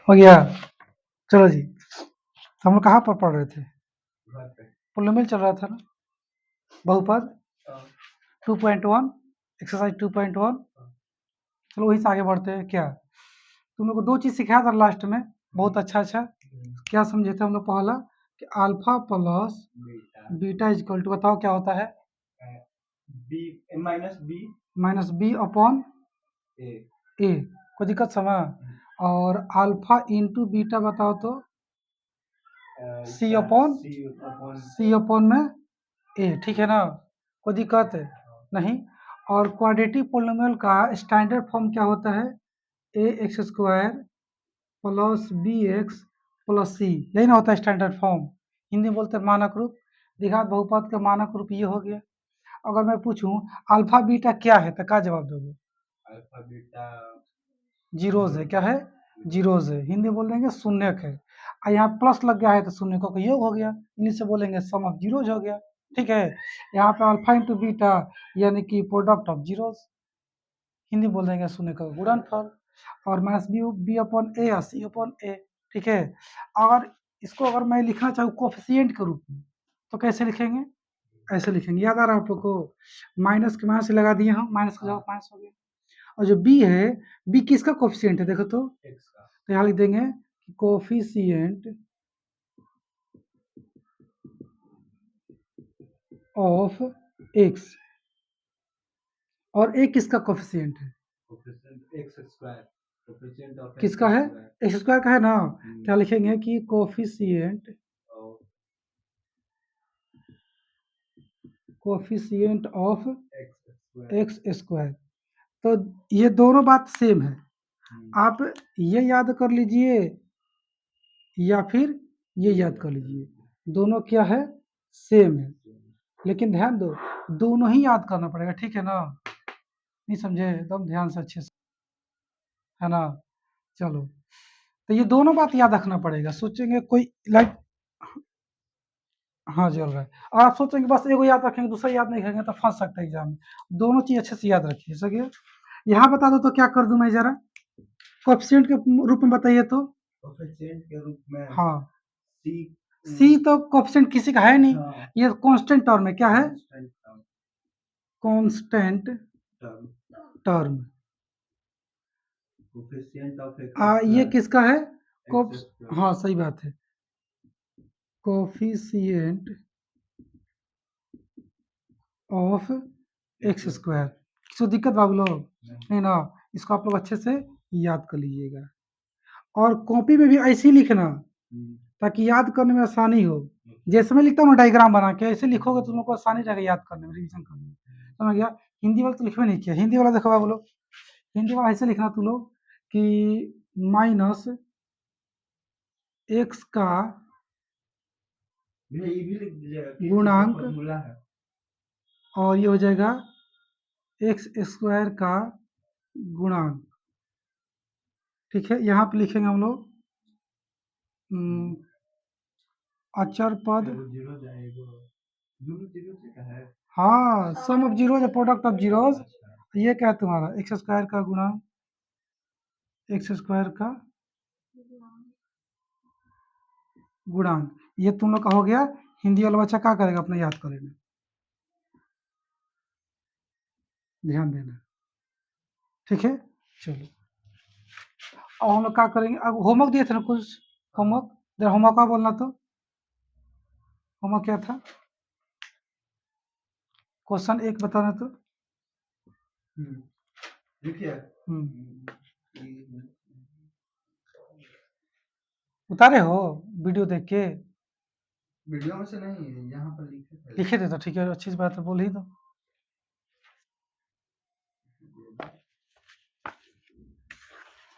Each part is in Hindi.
हो गया। चलो जी, तो हम लोग कहाँ पर पढ़ रहे थे? पोलिनोमियल चल रहा था ना, बहुपद 2.1, एक्सरसाइज 2.1। चलो वहीं से आगे बढ़ते हैं। क्या तुम लोग को दो चीज सिखाया था लास्ट में, बहुत अच्छा अच्छा। क्या समझे थे हम लोग? पहला कि alpha plus beta is equal to, बताओ क्या होता है? Minus B upon A. कोई दिक्कत समझ? और अल्फा इंटू बीटा बताओ तो सी अपॉन में ए, ठीक है ना? कोई दिक्कत है नहीं? और क्वाड्रेटिक पोलिनोमियल का स्टैंडर्ड फॉर्म क्या होता है? A x square plus b x plus c, यही ना होता है स्टैंडर्ड फॉर्म। हिंदी में बोलते हैं मानक रूप। द्विघात बहुपद का मानक रूप ये हो गया। अगर मैं पूछूं अल्फा बीटा क्या है तो क्या जवाब दोगे? अल्फा बीटा जीरोज है। क्या है? जीरोज है। हिंदी बोल देंगे शून्यक है। और यहाँ प्लस लग गया है तो शून्यकों का योग हो गया, इंग्लिश से बोलेंगे सम ऑफ जीरोज हो गया। ठीक है, यहाँ पे अल्फा इंटू बीटा यानी कि प्रोडक्ट ऑफ जीरोज, हिंदी बोल देंगे शून्य का गुणनफल। और माइनस बी अपॉन ए या सी अपॉन ए। ठीक है, अगर इसको अगर मैं लिखना चाहूँ कोफिशिएंट के रूप में तो कैसे लिखेंगे? ऐसे लिखेंगे, याद आ रहा है आप लोग को? माइनस के माइनस लगा दिए हम, माइनस का जवाब माइनस हो गया। और जो बी है, बी किसका कोफिशिएंट है देखो तो? तो यहाँ लिख देंगे कोफिशिएंट ऑफ एक्स। और ए किसका कोफिशिएंट है? किसका है? एक्स स्क्वायर का है ना। क्या लिखेंगे कि कोफिशिएंट ऑफ एक्स स्क्वायर। तो ये दोनों बात सेम है, आप ये याद कर लीजिए या फिर ये याद कर लीजिए, दोनों क्या है? सेम है। लेकिन ध्यान दो, दोनों ही याद करना पड़ेगा, ठीक है ना? नहीं समझे? एकदम ध्यान से अच्छे से, है ना? चलो, तो ये दोनों बात याद रखना पड़ेगा। सोचेंगे कोई लाइक, हाँ चल रहा है, और आप सोचेंगे बस एगो याद रखेंगे दूसरा याद नहीं करेंगे तो फंस सकते हैं एग्जाम में। दोनों चीज अच्छे से याद रखिए। सही, यहाँ बता दो तो क्या कर दूं मैं जरा? कोएफिशिएंट के रूप में बताइए तो। कोएफिशिएंट के रूप में हाँ, सी सी तो कोएफिशिएंट किसी का है नहीं। हाँ। ये कांस्टेंट टर्म है। क्या है? Constant term. ये किसका है? हाँ सही बात है, कोफिशिएंट ऑफ एक्स स्क्वायर। किसी दिक्कत बाबू लोग? नहीं ना, इसको आप लोग अच्छे से याद कर लीजिएगा। और कॉपी में भी ऐसे ही लिखना ताकि याद करने में आसानी हो। जैसे मैं लिखता हूँ डायग्राम बना के, ऐसे लिखोगे तो तुम लोग को आसानी रहेगा याद करने में, रिविजन करने में। समझ गया? हिंदी वाला तो लिखवे नहीं किया, हिंदी वाला देखो बोलो, हिंदी वाला ऐसे लिखना तुम लोग कि माइनस एक्स का गुणांक और ये हो जाएगा एक्स स्क्वायर का गुणांक। ठीक है, यहाँ पे लिखेंगे हम लोग अचर पद। हाँ, sum of zeros product of zeros. ये क्या है तुम्हारा? एक्स स्क्वायर का गुणांक, एक्स स्क्वायर का गुणांक। ये तुम लोग का हो गया। हिंदी वाला बच्चा क्या करेगा? अपना याद करेगा, ध्यान देना। ठीक है, चलो। और हम लोग क्या करेंगे? अब होमवर्क दिए थे ना कुछ, होमवर्क जरा होमवर्क का बोलना तो। होमवर्क क्या था? क्वेश्चन एक बताना तो। देखिए उतारे हो वीडियो देख के? वीडियो में से नहीं, यहाँ पर लिखे थे तो ठीक है, अच्छी बात है, बोल ही दो।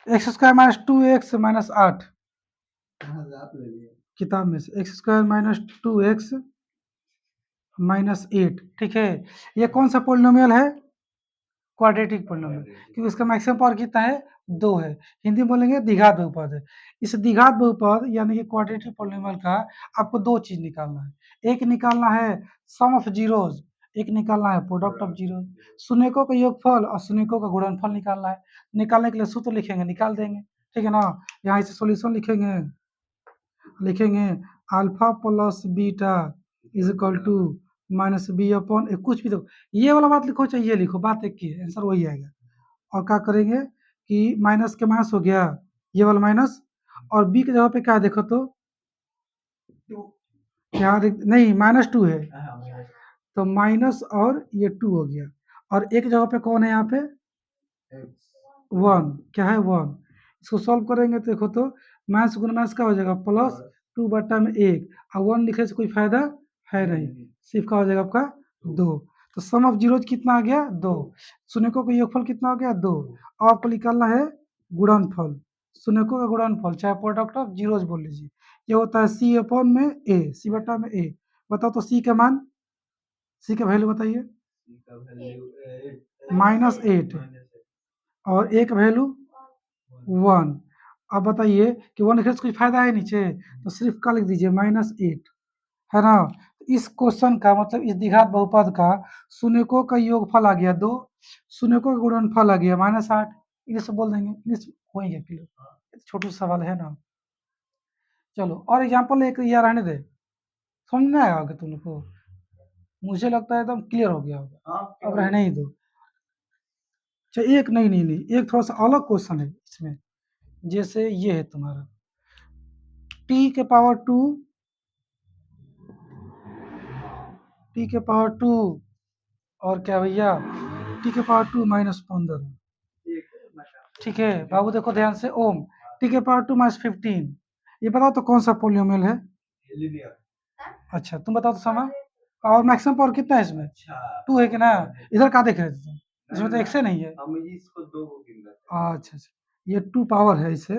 X square minus 2x minus 8, किताब में से x square minus 2x minus 8। ठीक है, ये कौन सा पोलिनोमियल है? क्वाड्रेटिक पोलिनोमियल, क्योंकि इसका मैक्सिमम पावर कितना है? 2 है। हिंदी में बोलेंगे द्विघात बहुपद है। इस द्विघात बहुपद यानी कि क्वाड्रेटिक पोलिनोमियल का आपको दो चीज निकालना है। एक निकालना है सम ऑफ जीरोज, एक निकालना है प्रोडक्ट ऑफ जीरोज। शून्यकों का योगफल और शून्यकों का गुणनफल निकालना है। निकालने के लिए सूत्र लिखेंगे, निकाल देंगे। ठीक है ना। यहाँ इसे सॉल्यूशन लिखेंगे alpha plus beta is equal to minus B upon कुछ भी देखो, ये वाला बात लिखो चाहे ये लिखो, बात एक ही है, आंसर वही आएगा। और क्या करेंगे कि माइनस के माइनस हो गया, ये वाला माइनस, और बी की जगह पे क्या है देखो तो, यहाँ नहीं -2 है, तो माइनस और ये 2 हो गया, और एक जगह पे कौन है यहाँ पे, 1, क्या है 1। इसको सॉल्व करेंगे तो देखो तो माइनस गुना माइनस का हो जाएगा प्लस 2 बटा में 1, और 1 लिखने से कोई फायदा है नहीं, सिर्फ का हो जाएगा आपका 2। तो सम ऑफ जीरोज कितना आ गया 2, शून्यकों का योगफल कितना हो गया 2। अब आपको निकालना है गुणनफल, शून्यकों का गुणनफल चाहे प्रोडक्ट ऑफ जीरोज बोल लीजिए, ये होता है सी अपॉन में ए, सी बटा में ए। बताओ तो सी का मान, सी का वैल्यू बताइए, -8, और ए का वैल्यू 1। अब बताइए कि 1 लिखने से कोई फायदा है नीचे, तो सिर्फ का लिख दीजिए -8, है ना। इस क्वेश्चन का मतलब इस द्विघात बहुपद का शून्यकों का योगफल आ गया 2, शून्यकों का गुणनफल आ गया -8, इंग्लिश बोल देंगे, इंग्लिश हो ही गया क्लियर, छोटा सवाल है ना। चलो और एग्जाम्पल एक यार रहने दे, समझ में आया होगा तुम लोग को, मुझे लगता है एकदम क्लियर हो गया होगा, अब रहने ही दो। अच्छा एक नहीं, एक थोड़ा सा अलग क्वेश्चन है इसमें, जैसे ये है तुम्हारा t के पावर 2, t के पावर 2 और क्या भैया t के पावर 2 -15, ठीक है बाबू देखो ध्यान से, ओम t के पावर 2 -15, ये बताओ तो कौन सा पोलियोमियल है। अच्छा तुम बताओ तो समय, और मैक्सिमम पावर कितना है इसमें, 2 है कि ना, इधर क्या देख रहे थे तुम, इसमें तो x नहीं है। अच्छा ये 2 पावर है इसे।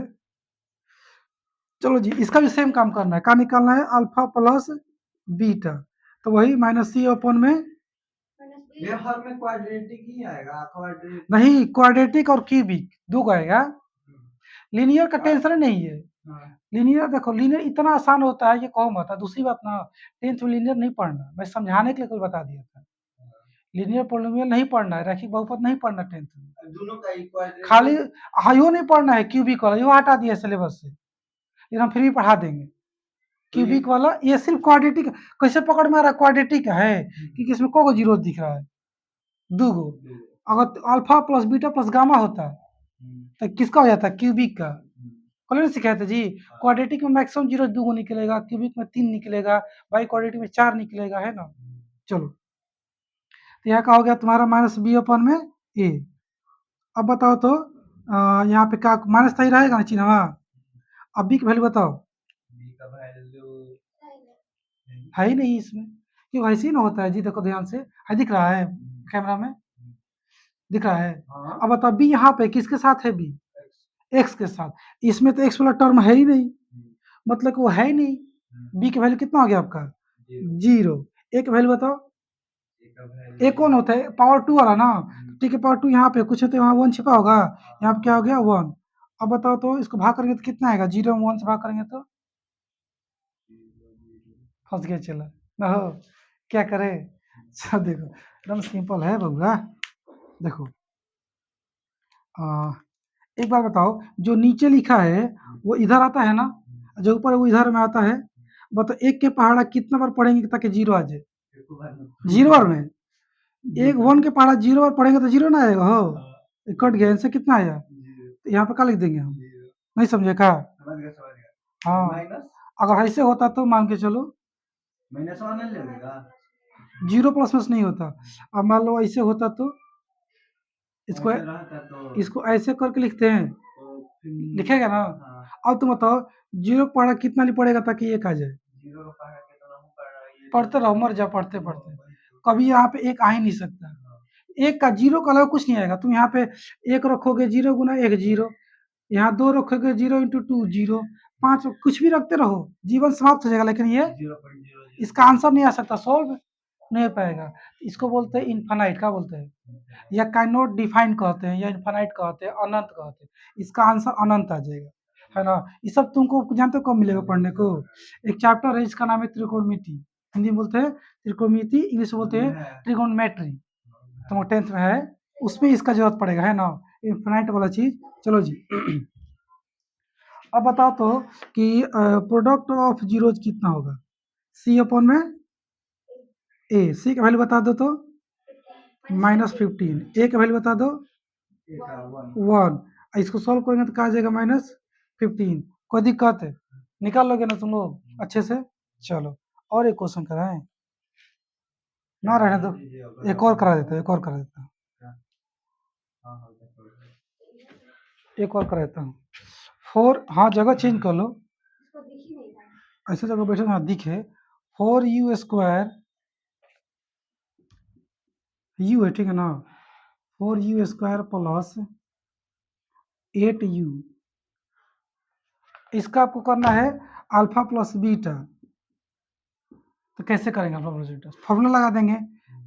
चलो जी इसका भी सेम काम करना है, क्या निकालना है, अल्फा प्लस बीटा, तो वही -c अपॉन में, ये हर में क्वाड्रेटिक ही आएगा, क्वाड्रेटिक नहीं क्वाड्रेटिक और क्यूबिक दो का आएगा, लीनियर का टेंशन नहीं है। लीनियर देखो, लीनियर इतना आसान होता है, ये कहो मत, दूसरी बात ना 10th में लीनियर नहीं पढ़ना, मैं समझाने के लिए कोई बता दिया था, लीनियर पोलिनोमियल नहीं पढ़ना है, रैखिक बहुपद नहीं पढ़ना 10th में, दोनों का इक्वल खाली हाइयो नहीं पढ़ना है, क्यूबिक वाला यो हटा दिया सिलेबस से, लेकिन हम फिर भी पढ़ा देंगे। क्यूबिक वाला ये सिर्फ क्वाड्रेटिक, कैसे पकड़ में आ रहा है क्वाड्रेटिक है, क्योंकि इसमें को जीरो दिख रहा है, 2 गो, अगर alpha plus beta plus gamma होता तो किसका हो जाता, क्यूबिक का। कल नहीं सिखाया था जी, क्वाड्रेटिक में मैक्सिमम जीरो 2 गो निकलेगा, क्यूबिक में 3 निकलेगा, बाई क्वाड्रेटिक में 4 निकलेगा, है ना। चलो तो यहाँ का हो गया तुम्हारा -b अपन में a। अब बताओ तो यहाँ पे क्या माइनस ही रहेगा ना चिन्ह, अब b की वैल्यू बताओ, है ही नहीं इसमें, क्यों ऐसे ही ना होता है जी, देखो ध्यान से, है दिख रहा है कैमरा में, दिख रहा है। अब बताओ b यहाँ पे किसके साथ है, b x के साथ, इसमें तो x वाला टर्म है ही नहीं, मतलब कि वो है ही नहीं, b की वैल्यू कितना हो गया आपका 0। a की वैल्यू बताओ, a कौन होता है, पावर 2 वाला ना, t के पावर 2 यहाँ पे कुछ है तो यहाँ 1 छिपा होगा, यहाँ पे क्या हो गया 1। अब बताओ तो इसको भाग करेंगे तो कितना आएगा, 0 में 1 से भाग करेंगे तो फंस गया, चला ना हो क्या करे। अच्छा देखो एकदम सिंपल है बउआ, देखो एक बार बताओ, जो नीचे लिखा है वो इधर आता है ना, जो ऊपर है वो इधर में आता है, बताओ एक के पहाड़ा कितना बार पढ़ेंगे ताकि 0 आ जाए, 0 बार में, एक 1 के पहाड़ा 0 बार पढ़ेंगे तो 0 ना आएगा, हो कट गया, इनसे कितना आया, तो यहाँ पे क्या लिख देंगे हम, नहीं समझे का, हाँ अगर ऐसे होता तो मान के चलो जीरो प्लस में नहीं होता, अब मान लो ऐसे होता तो इसको ऐसे करके लिखते हैं, लिखेगा ना। अब तुम बताओ 0 पढ़ा कितना नहीं पड़ेगा ताकि 1 आ जाए, पढ़ते रहो मर जाओ पढ़ते पढ़ते, कभी यहाँ पे 1 आ ही नहीं सकता, 1 का 0 का अलावा कुछ नहीं आएगा, तुम यहाँ पे 1 रखोगे 0 गुना 1 0, यहाँ 2 रखोगे 0 इंटू 2 0, 5 कुछ भी रखते रहो, जीवन समाप्त हो जाएगा, लेकिन ये इसका आंसर नहीं आ सकता, सोल्व नहीं हो पाएगा, इसको बोलते हैं इन्फानाइट, क्या बोलते हैं, या कैन नॉट डिफाइन कहते हैं, या इन्फानाइट कहते हैं, अनंत कहते हैं, इसका आंसर अनंत आ जाएगा, है ना। ये सब तुमको जानते हो कब मिलेगा पढ़ने को, एक चैप्टर है इसका नाम है त्रिकोणमिति, हिंदी में बोलते हैं त्रिकोणमिति, इंग्लिश में बोलते हैं ट्रिगोनमेट्री, तो 10th में है, उसमें इसका जरूरत पड़ेगा, है ना, इन्फानाइट वाला चीज। चलो जी अब बताओ तो कि प्रोडक्ट ऑफ जीरोज कितना होगा? सी अपॉन में ए। सी का वैल्यू बता दो तो -15। ए का वैल्यू बता दो एटा 1। इसको सॉल्व करेंगे तो कहा जाएगा -15। कोई दिक्कत है? निकाल लोगे ना तुम लोग अच्छे से? चलो और एक क्वेश्चन कराएं ना, रहने दो, एक और करा देता हूँ, एक और करा देता हूँ, हाँ हाँ एक और करा देता हूँ। 4, हाँ जगह चेंज कर लो, ऐसे जगह बैठे ना दिखे। 4u² यू है, ठीक है ना? 4u² प्लस 8u, इसका आपको करना है अल्फा प्लस बीटा। तो कैसे करेंगे अल्फा प्लस बीटा? फॉर्मूला लगा देंगे,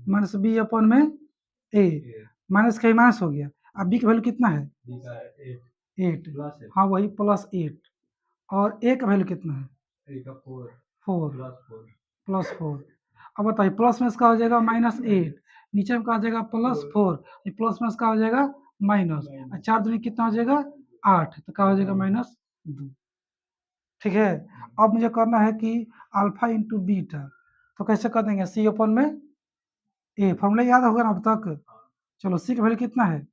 -b अपॉन में a, माइनस का माइनस हो गया। अब b का वैल्यू कितना है? 8। हाँ वही +8, और a का वैल्यू कितना है? 4 +4। अब बताइए, प्लस में इसका हो जाएगा -8, नीचे में का हो जाएगा +4, ये प्लस में इसका हो जाएगा माइनस, 4 दूनी कितना हो जाएगा? 8, तो क्या हो जाएगा -2। ठीक है, अब मुझे करना है कि अल्फा इंटू बीटा, तो कैसे कर देंगे? सी अपन में ए, फॉर्मूला याद होगा ना अब तक? चलो सी का वैल्यू कितना है?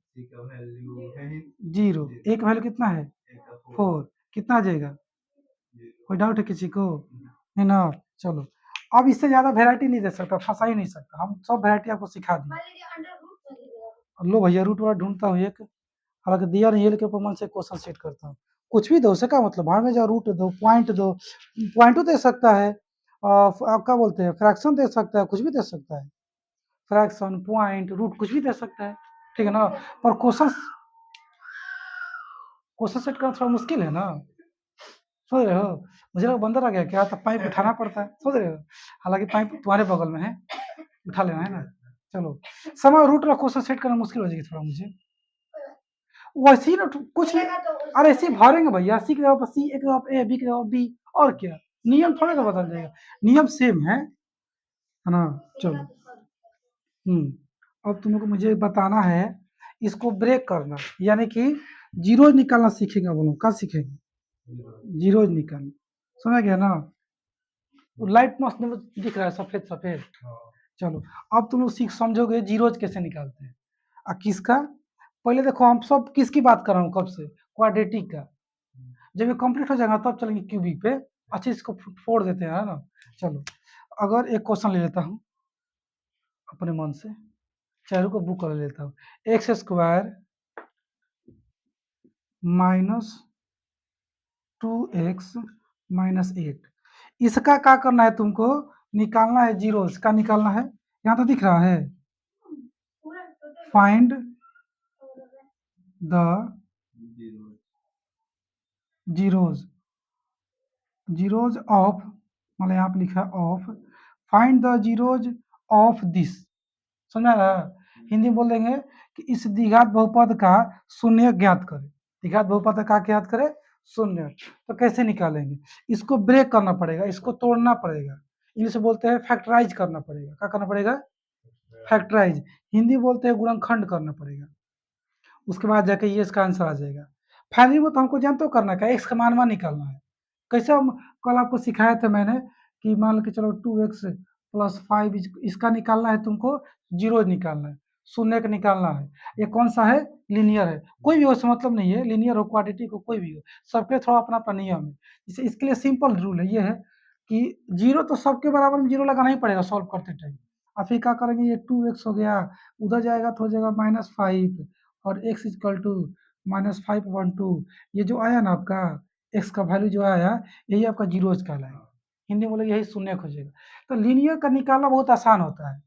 0। ए का वैल्यू कितना है? 4। कितना आ जाएगा? कोई डाउट है किसी को? नहीं ना? चलो अब इससे ज्यादा वेराइटी नहीं दे सकता, फंसा ही नहीं सकता, हम सब वेराइटी आपको सिखा दिए। लो भैया रूट वाला ढूंढता हूँ एक, हालांकि दिया नहीं है लेकिन ऊपर मन से क्वेश्चन सेट करता हूँ। कुछ भी दो, उससे क्या मतलब, भाड़ में जाओ, रूट दो, पॉइंट दो, पॉइंट दे सकता है, आप क्या बोलते हैं, फ्रैक्शन दे सकता है, कुछ भी दे सकता है, फ्रैक्शन, पॉइंट, रूट, कुछ भी दे सकता है, ठीक है ना? पर क्वेश्चन सेट करना थोड़ा मुश्किल है ना, समझ रहे हो? मुझे लगा बंदर आ गया क्या, तो पाइप उठाना पड़ता है, समझ रहे हो? हालांकि पाइप तुम्हारे बगल में है, उठा लेना है ना। चलो समय रूट का क्वेश्चन सेट करना मुश्किल हो जाएगी थोड़ा मुझे, वैसे ही ना कुछ नहीं, अरे ऐसे ही भरेंगे भैया, सी के जगह पर सी, ए के जगह पर ए, बी के जगह पर बी, और क्या, नियम थोड़ा ना बदल जाएगा, नियम सेम है ना? चलो अब तुम लोग को मुझे बताना है, इसको ब्रेक करना, यानी कि जीरोज निकालना सीखेगा, बोलो कब सीखेंगे? जीरोज निकालना, समझ गया ना? वो लाइट मस्त दिख रहा है, सफेद सफेद। चलो अब तुम लोग सीख समझोगे जीरोज कैसे निकालते हैं। किसका? पहले देखो हम सब किसकी बात कर रहा हूँ, कब से? क्वाड्रेटिक का। जब ये कंप्लीट हो जाएगा तब चलेंगे क्यूबिक पे, अच्छे इसको फोड़ देते हैं, है ना? चलो अगर एक क्वेश्चन ले लेता हूँ अपने मन से, चारों को बुक कर लेता हूँ। x² -2x -8, इसका क्या करना है तुमको? निकालना है जीरोस का, निकालना है, यहाँ तो दिख रहा है, find the zeros, zeros of, मतलब यहाँ पे लिखा है of, find the zeros of this, समझा रहा? हिंदी में बोल देंगे कि इस द्विघात बहुपद का शून्य ज्ञात करें। द्विघात बहुपद का ज्ञात करें शून्य, तो कैसे निकालेंगे? इसको ब्रेक करना पड़ेगा, इसको तोड़ना पड़ेगा, इंग्लिश में बोलते हैं फैक्टराइज करना पड़ेगा। क्या करना पड़ेगा? फैक्टराइज। हिंदी बोलते हैं गुणनखंड करना पड़ेगा, उसके बाद जाके ये इसका आंसर आ जाएगा। फाइनली वो तो हमको जानते हो करना क्या, एक्स का मान निकालना है। कैसे हम कल आपको सिखाया था मैंने कि मान लो कि चलो 2x + 5 इसका निकालना है तुमको, जीरो निकालना है, शून्य का निकालना है। ये कौन सा है? लीनियर है, कोई भी हो उससे मतलब नहीं है, लीनियर हो क्वाड्रेटिक हो कोई भी हो, सबके थोड़ा अपना अपना नियम है। इसे इसके लिए सिंपल रूल है, ये है कि जीरो तो सबके बराबर में जीरो लगाना ही पड़ेगा सॉल्व करते टाइम। और फिर क्या करेंगे, ये 2x हो गया, उधर जाएगा तो हो जाएगा -5, और x इक्वल टू -5/2, ये जो आया ना आपका x का वैल्यू जो आया, यही आपका जीरोज कहलाएगा, हिंदी में बोले यही शून्य खोजेगा। तो लीनियर का निकालना बहुत आसान होता है,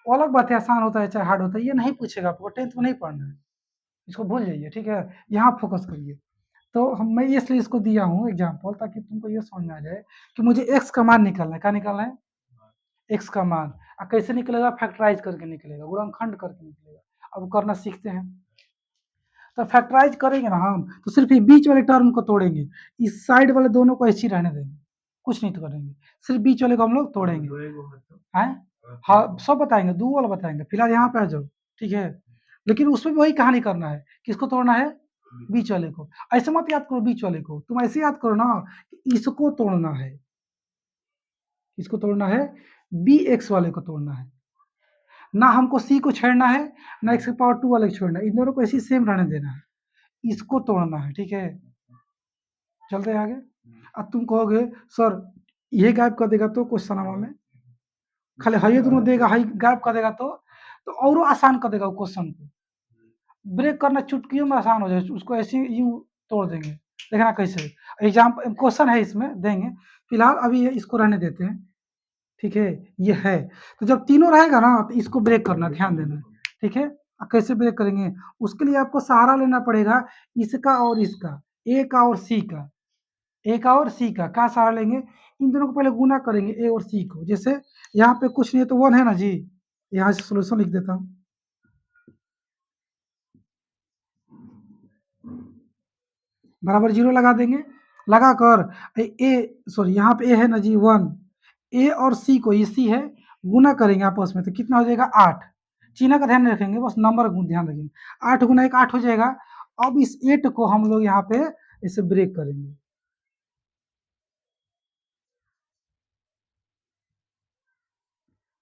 वो अलग बात है, आसान होता है चाहे हार्ड होता है, ये नहीं पूछेगा आपको, 10th में नहीं पढ़ना है, इसको भूल जाइए, ठीक है? यहाँ फोकस करिए। तो मैं इसलिए इसको दिया हूँ एग्जाम्पल, ताकि तुमको ये समझ में आ जाए कि मुझे x का मान निकालना है। क्या निकालना है? x का मान। कैसे निकलेगा? फैक्टराइज करके निकलेगा, गुणनखंड करके निकलेगा। अब करना सीखते हैं। तो फैक्टराइज करेंगे ना हम, तो सिर्फ ये बीच वाले टर्म को तोड़ेंगे, इस साइड वाले दोनों को ऐसे ही रहने देंगे, कुछ नहीं तो करेंगे, सिर्फ बीच वाले को हम लोग तोड़ेंगे। हैं? हाँ सब बताएंगे, दो वाला बताएंगे, फिलहाल यहाँ पे आ जाओ, ठीक है? लेकिन उसमें भी वही कहानी करना है, किसको तोड़ना है? बीच वाले को। ऐसे मत याद करो बीच वाले को, तुम ऐसे याद करो ना कि इसको तोड़ना है, इसको तोड़ना है, बी एक्स वाले को तोड़ना है, ना हमको सी को छेड़ना है, ना एक्स पावर 2 वाले को छोड़ना है, इन दोनों को ऐसे सेम रहने देना है, इसको तोड़ना है, ठीक है। चलते हैं आगे। अब तुम कहोगे सर ये गायब कर देगा तो क्वेश्चन में खाली हाई दोनों देगा, हाई गायब कर देगा तो और आसान कर देगा वो क्वेश्चन को, ब्रेक करना चुटकियों में आसान हो जाए, उसको ऐसे यूं तोड़ देंगे। देखना कैसे एग्जाम क्वेश्चन है इसमें देंगे, फिलहाल अभी इसको रहने देते हैं, ठीक है। ये है तो जब तीनों रहेगा ना तो इसको ब्रेक करना, ध्यान देना, ठीक है। कैसे ब्रेक करेंगे, उसके लिए आपको सहारा लेना पड़ेगा इसका और इसका, ए का और सी का, ए का और सी का क्या सहारा लेंगे, इन दोनों को पहले गुना करेंगे ए और सी को। जैसे यहाँ पे कुछ नहीं है तो 1 है ना जी, यहाँ से सोल्यूशन लिख देता हूँ, बराबर 0 लगा देंगे, लगाकर ए सॉरी यहाँ पे ए है ना जी 1, ए और सी को, ये सी है, गुना करेंगे आपस में तो कितना हो जाएगा 8, चिन्ह का ध्यान रखेंगे, बस नंबर ध्यान रखेंगे, 8 गुना 1 8 हो जाएगा। अब इस 8 को हम लोग यहाँ पे इसे ब्रेक करेंगे,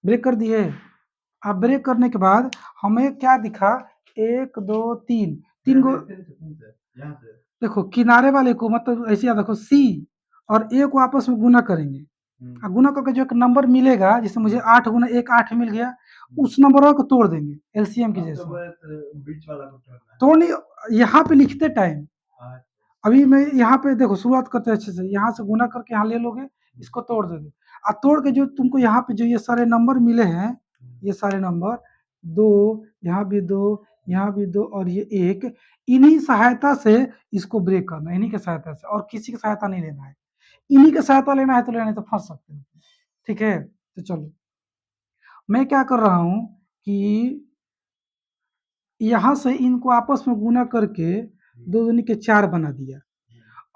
ब्रेक कर दिए। अब ब्रेक करने के बाद हमें क्या दिखा, 1 2 3 तीन गो, देखो किनारे वाले को मतलब ऐसे याद रखो, सी और ए को आपस में गुना करेंगे, गुना करके जो एक नंबर मिलेगा, जैसे मुझे 8 गुना 1 8 मिल गया, उस नंबर को तोड़ देंगे एलसीएम की जैसे, बीच वाला को तोड़ना तोड़ने यहाँ पे लिखते टाइम, अभी मैं यहाँ पे देखो शुरुआत करते हैं अच्छे से, यहाँ से गुना करके यहाँ ले लोगे, इसको तोड़ दोगे, और तोड़ के जो तुमको यहाँ पे जो ये सारे नंबर मिले हैं, ये सारे नंबर 2, यहाँ भी 2, यहाँ भी 2 और ये 1, इन्हीं सहायता से इसको ब्रेक करना है, इन्हीं की सहायता से, और किसी की सहायता नहीं लेना है, इन्हीं की सहायता लेना है तो लेना, तो फंस सकते हो, ठीक है। तो चलो मैं क्या कर रहा हूँ कि यहाँ से इनको आपस में गुना करके 2 दूनी के 4 बना दिया,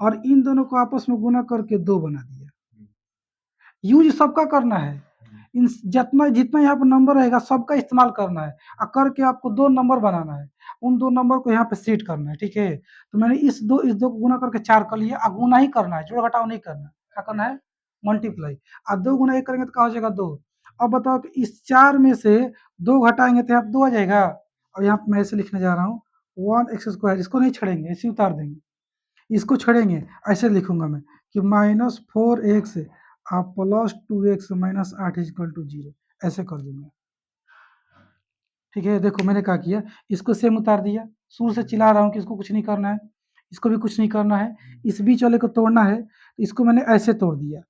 और इन दोनों को आपस में गुना करके 2 बना दिया। यूज सबका करना है, इन जितना जितना यहाँ पर नंबर रहेगा सबका इस्तेमाल करना है, और करके आपको 2 नंबर बनाना है, उन 2 नंबर को यहाँ पे सेट करना है, ठीक है। तो मैंने इस दो को गुना करके 4 कर लिया, और गुना ही करना है, जोड़ घटाव नहीं करना, क्या करना है मल्टीप्लाई, और 2 गुना 1 करेंगे तो क्या हो जाएगा 2। अब बताओ कि इस 4 में से 2 घटाएंगे तो यहाँ पे 2 आ जाएगा, और यहाँ पे मैं ऐसे लिखने जा रहा हूँ 1x², इसको नहीं छेड़ेंगे, ऐसे उतार देंगे, इसको छेड़ेंगे, ऐसे लिखूंगा मैं कि -4x +2x -8 = 0, ऐसे कर दूंगा, ठीक है। देखो मैंने क्या किया, इसको सेम उतार दिया, शुरू से चिल्ला रहा हूँ कि इसको कुछ नहीं करना है, इसको भी कुछ नहीं करना है, इस बीच वाले को तोड़ना है, इसको मैंने ऐसे तोड़ दिया,